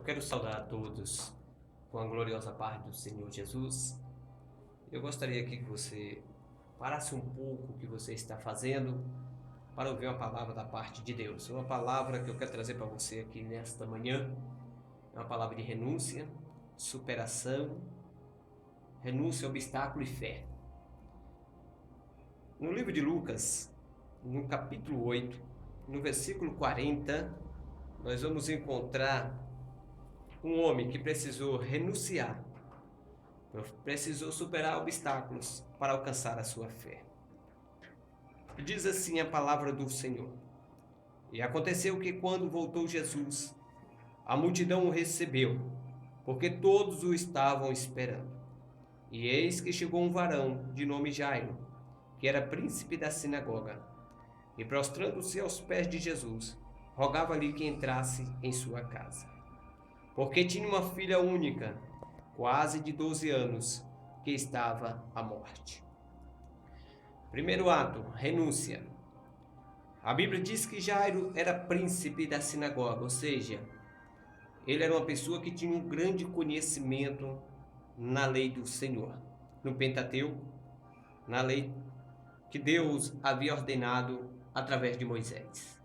quero saudar a todos com a gloriosa paz do Senhor Jesus. Eu gostaria aqui que você parasse um pouco o que você está fazendo para ouvir uma palavra da parte de Deus. Uma palavra que eu quero trazer para você aqui nesta manhã é uma palavra de renúncia, superação, renúncia, obstáculo e fé. No livro de Lucas, no capítulo 8, no versículo 40, nós vamos encontrar um homem que precisou renunciar, precisou superar obstáculos para alcançar a sua fé. Diz assim a palavra do Senhor: E aconteceu que quando voltou Jesus, a multidão o recebeu, porque todos o estavam esperando. E eis que chegou um varão de nome Jairo, que era príncipe da sinagoga, e prostrando-se aos pés de Jesus, rogava-lhe que entrasse em sua casa, porque tinha uma filha única, quase de 12 anos, que estava à morte. Primeiro ato, renúncia. A Bíblia diz que Jairo era príncipe da sinagoga, ou seja, ele era uma pessoa que tinha um grande conhecimento na lei do Senhor, no Pentateuco, na lei que Deus havia ordenado através de Moisés.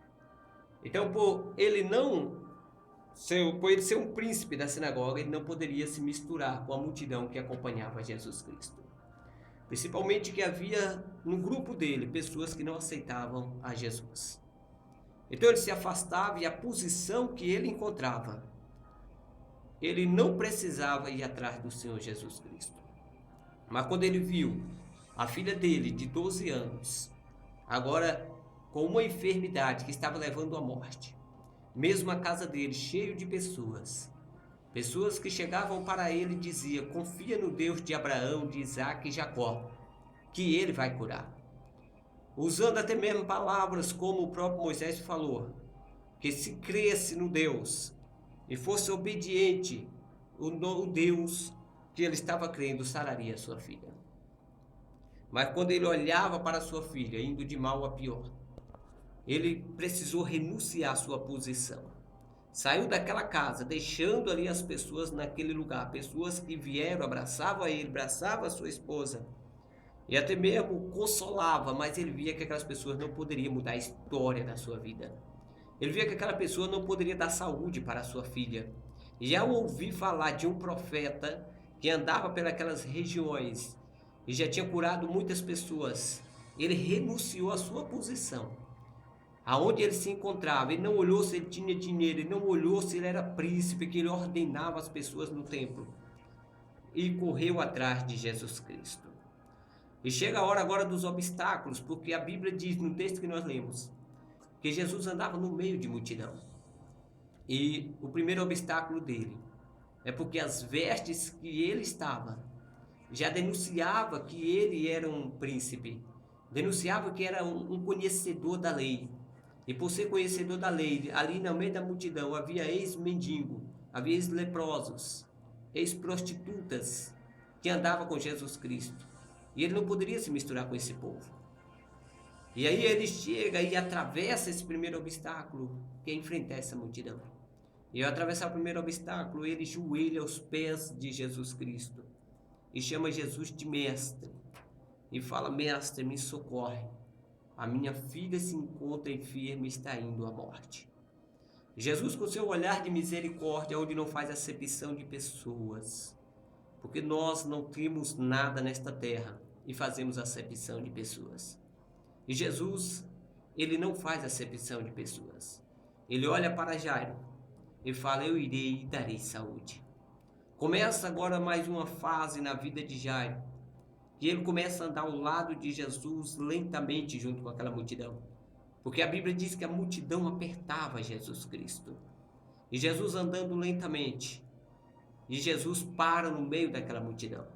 Então, por ele ser um príncipe da sinagoga, ele não poderia se misturar com a multidão que acompanhava Jesus Cristo. Principalmente que havia no grupo dele pessoas que não aceitavam a Jesus. Então ele se afastava, e a posição que ele encontrava, ele não precisava ir atrás do Senhor Jesus Cristo. Mas quando ele viu a filha dele, de 12 anos, agora com uma enfermidade que estava levando à morte, mesmo a casa dele cheio de pessoas que chegavam para ele e diziam: confia no Deus de Abraão, de Isaac e Jacó, que ele vai curar. Usando até mesmo palavras como o próprio Moisés falou, que se cresce no Deus e fosse obediente, o Deus que ele estava crendo sararia sua filha. Mas quando ele olhava para sua filha, indo de mal a pior, ele precisou renunciar à sua posição. Saiu daquela casa, deixando ali as pessoas naquele lugar, pessoas que vieram, abraçavam a ele, abraçavam a sua esposa, e até mesmo consolava, mas ele via que aquelas pessoas não poderiam mudar a história da sua vida. Ele via que aquela pessoa não poderia dar saúde para a sua filha. E ao ouvir falar de um profeta que andava pelas regiões e já tinha curado muitas pessoas, ele renunciou à sua posição, aonde ele se encontrava. Ele não olhou se ele tinha dinheiro, ele não olhou se ele era príncipe, que ele ordenava as pessoas no templo, e correu atrás de Jesus Cristo. E chega a hora agora dos obstáculos, porque a Bíblia diz no texto que nós lemos que Jesus andava no meio de multidão. E o primeiro obstáculo dele é porque as vestes que ele estava já denunciava que ele era um príncipe, denunciava que era um conhecedor da lei. E por ser conhecedor da lei, ali no meio da multidão havia ex-mendigo, havia ex-leprosos, ex-prostitutas que andavam com Jesus Cristo. E ele não poderia se misturar com esse povo. E aí ele chega e atravessa esse primeiro obstáculo, que é enfrentar essa multidão. E ao atravessar o primeiro obstáculo, ele joelha aos pés de Jesus Cristo e chama Jesus de mestre. E fala: mestre, me socorre. A minha filha se encontra enferma e está indo à morte. Jesus, com seu olhar de misericórdia, onde não faz acepção de pessoas, porque nós não temos nada nesta terra e fazemos acepção de pessoas. E Jesus, ele não faz acepção de pessoas. Ele olha para Jairo e fala: eu irei e darei saúde. Começa agora mais uma fase na vida de Jairo, e ele começa a andar ao lado de Jesus lentamente junto com aquela multidão, porque a Bíblia diz que a multidão apertava Jesus Cristo. E Jesus andando lentamente, e Jesus para no meio daquela multidão.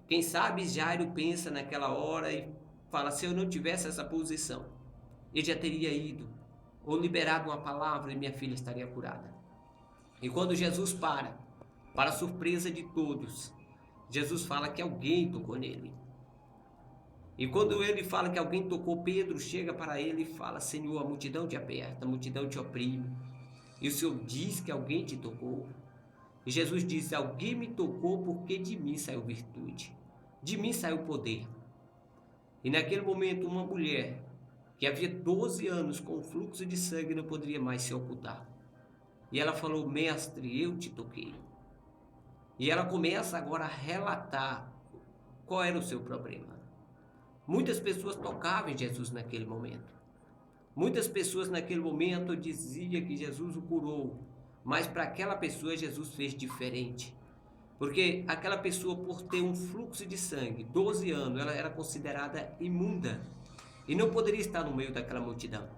Quem sabe Jairo pensa naquela hora e fala: se eu não tivesse essa posição, ele já teria ido ou liberado uma palavra e minha filha estaria curada. E quando Jesus para surpresa de todos, Jesus fala que alguém tocou nele. E quando ele fala que alguém tocou, Pedro chega para ele e fala: Senhor, a multidão te aperta, a multidão te oprime. E o Senhor diz que alguém te tocou. E Jesus diz: alguém me tocou porque de mim saiu virtude, de mim saiu poder. E naquele momento uma mulher que havia 12 anos com fluxo de sangue não poderia mais se ocultar. E ela falou: mestre, eu te toquei. E ela começa agora a relatar qual era o seu problema. Muitas pessoas tocavam em Jesus naquele momento. Muitas pessoas naquele momento diziam que Jesus o curou, mas para aquela pessoa Jesus fez diferente. Porque aquela pessoa, por ter um fluxo de sangue, 12 anos, ela era considerada imunda e não poderia estar no meio daquela multidão.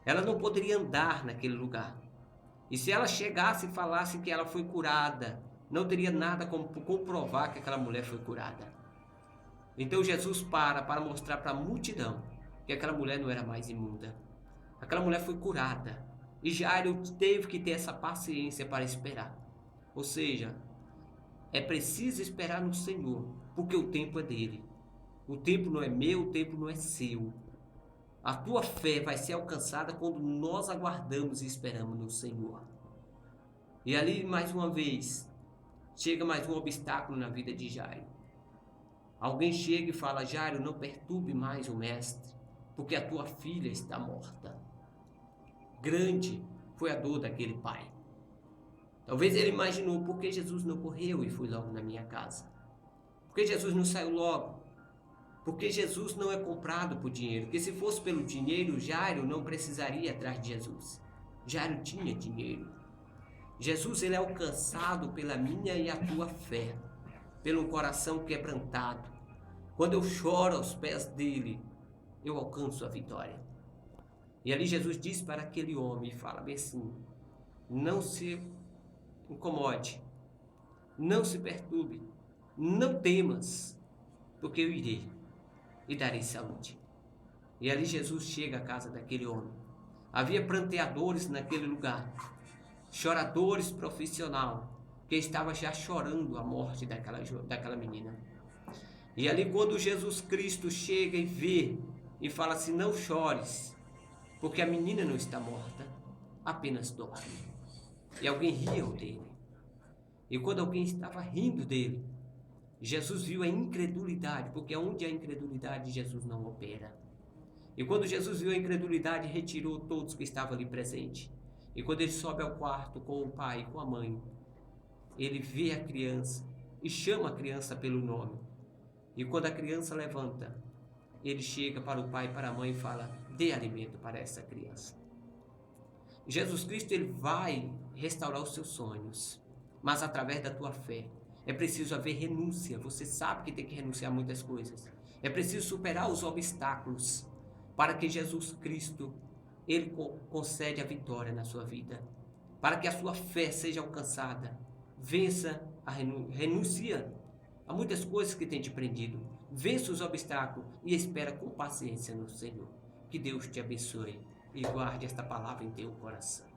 Ela não poderia andar naquele lugar. E se ela chegasse e falasse que ela foi curada, não teria nada como comprovar que aquela mulher foi curada. Então Jesus para mostrar para a multidão que aquela mulher não era mais imunda. Aquela mulher foi curada. E Jairo teve que ter essa paciência para esperar. Ou seja, é preciso esperar no Senhor, porque o tempo é dele. O tempo não é meu, o tempo não é seu. A tua fé vai ser alcançada quando nós aguardamos e esperamos no Senhor. E ali, mais uma vez, chega mais um obstáculo na vida de Jairo. Alguém chega e fala: Jairo, não perturbe mais o mestre, porque a tua filha está morta. Grande foi a dor daquele pai. Talvez ele imaginou: por que Jesus não correu e foi logo na minha casa? Por que Jesus não saiu logo? Porque Jesus não é comprado por dinheiro. Porque se fosse pelo dinheiro, Jairo não precisaria ir atrás de Jesus. Jairo tinha dinheiro. Jesus, ele é alcançado pela minha e a tua fé, pelo coração quebrantado. Quando eu choro aos pés dele, eu alcanço a vitória. E ali Jesus diz para aquele homem, e fala bem assim: não se incomode, não se perturbe, não temas, porque eu irei e darei saúde. E ali Jesus chega à casa daquele homem. Havia pranteadores naquele lugar, choradores profissional, que estava já chorando a morte daquela menina. E ali quando Jesus Cristo chega e vê e fala assim: não chores, porque a menina não está morta, apenas dorme. E alguém riu dele. E quando alguém estava rindo dele, Jesus viu a incredulidade, porque onde há incredulidade, Jesus não opera. E quando Jesus viu a incredulidade, retirou todos que estavam ali presentes. E quando ele sobe ao quarto com o pai e com a mãe, ele vê a criança e chama a criança pelo nome. E quando a criança levanta, ele chega para o pai e para a mãe e fala: dê alimento para essa criança. Jesus Cristo, ele vai restaurar os seus sonhos, mas através da tua fé. É preciso haver renúncia. Você sabe que tem que renunciar a muitas coisas. É preciso superar os obstáculos para que Jesus Cristo, ele concede a vitória na sua vida. Para que a sua fé seja alcançada. Vença a renuncia a muitas coisas que tem te prendido. Vença os obstáculos e espera com paciência no Senhor. Que Deus te abençoe e guarde esta palavra em teu coração.